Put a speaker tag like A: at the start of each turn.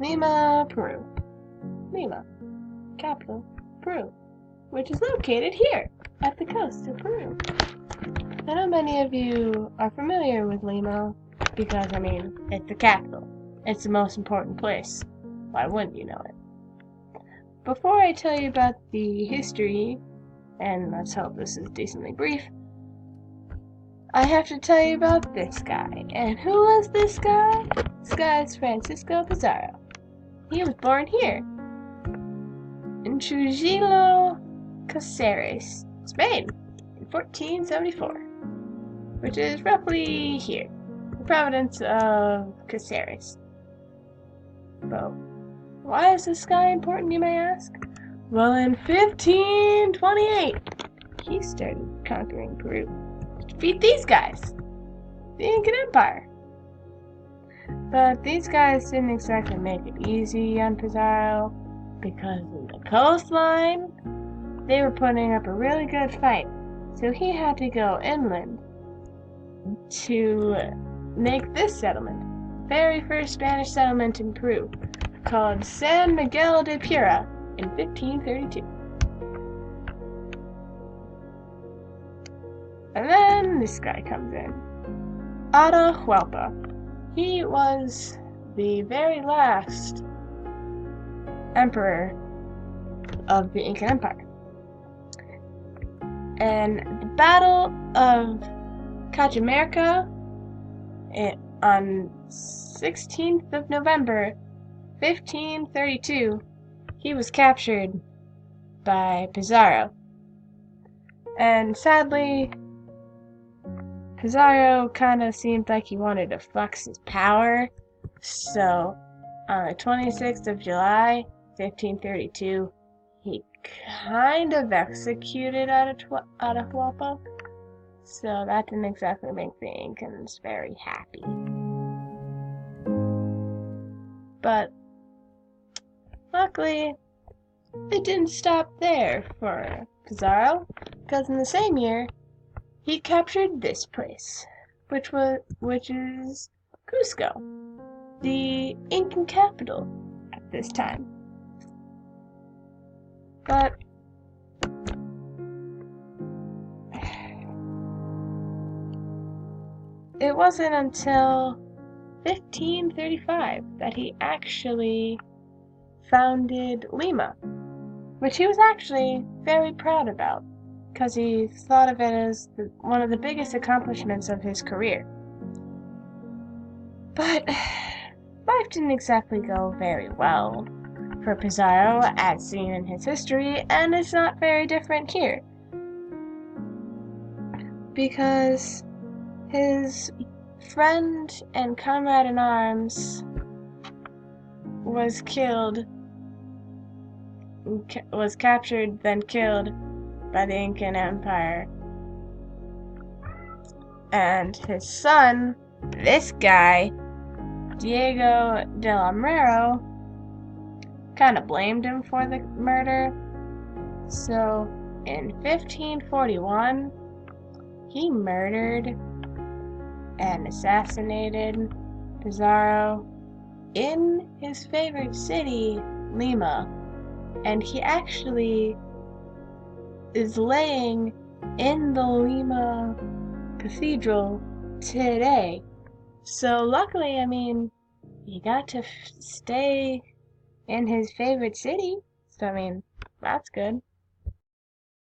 A: Lima, Peru. Lima, capital, Peru, which is located here at the coast of Peru. I know many of you are familiar with Lima because, it's the capital. It's the most important place. Why wouldn't you know it? Before I tell you about the history, and let's hope this is decently brief, I have to tell you about this guy. And who was this guy? This guy is Francisco Pizarro. He was born here, in Trujillo, Cáceres, Spain, in 1474, which is roughly here, the province of Cáceres. But why is this guy important, you may ask? Well, in 1528, he started conquering Peru to defeat these guys, the Incan Empire. But these guys didn't exactly make it easy on Pizarro, because in the coastline, they were putting up a really good fight. So he had to go inland to make this settlement, very first Spanish settlement in Peru, called San Miguel de Pura in 1532. And then this guy comes in, Atahualpa. He was the very last emperor of the Inca Empire. And the Battle of Cajamarca on 16th of November, 1532, he was captured by Pizarro. And sadly, Pizarro kind of seemed like he wanted to flex his power, so on the 26th of July, 1532, he kind of executed Atahualpa, so that didn't exactly make the Incans very happy. But luckily, it didn't stop there for Pizarro, because in the same year, he captured this place, which is Cusco, the Incan capital at this time. But it wasn't until 1535 that he actually founded Lima, which he was actually very proud about, because he thought of it as one of the biggest accomplishments of his career. But life didn't exactly go very well for Pizarro, as seen in his history, and it's not very different here, because his friend and comrade in arms was captured, then killed by the Incan Empire. And his son, this guy, Diego de Almero, kind of blamed him for the murder. So in 1541, he murdered and assassinated Pizarro in his favorite city, Lima. And he actually is laying in the Lima Cathedral today. So luckily, he got to stay in his favorite city. So, that's good.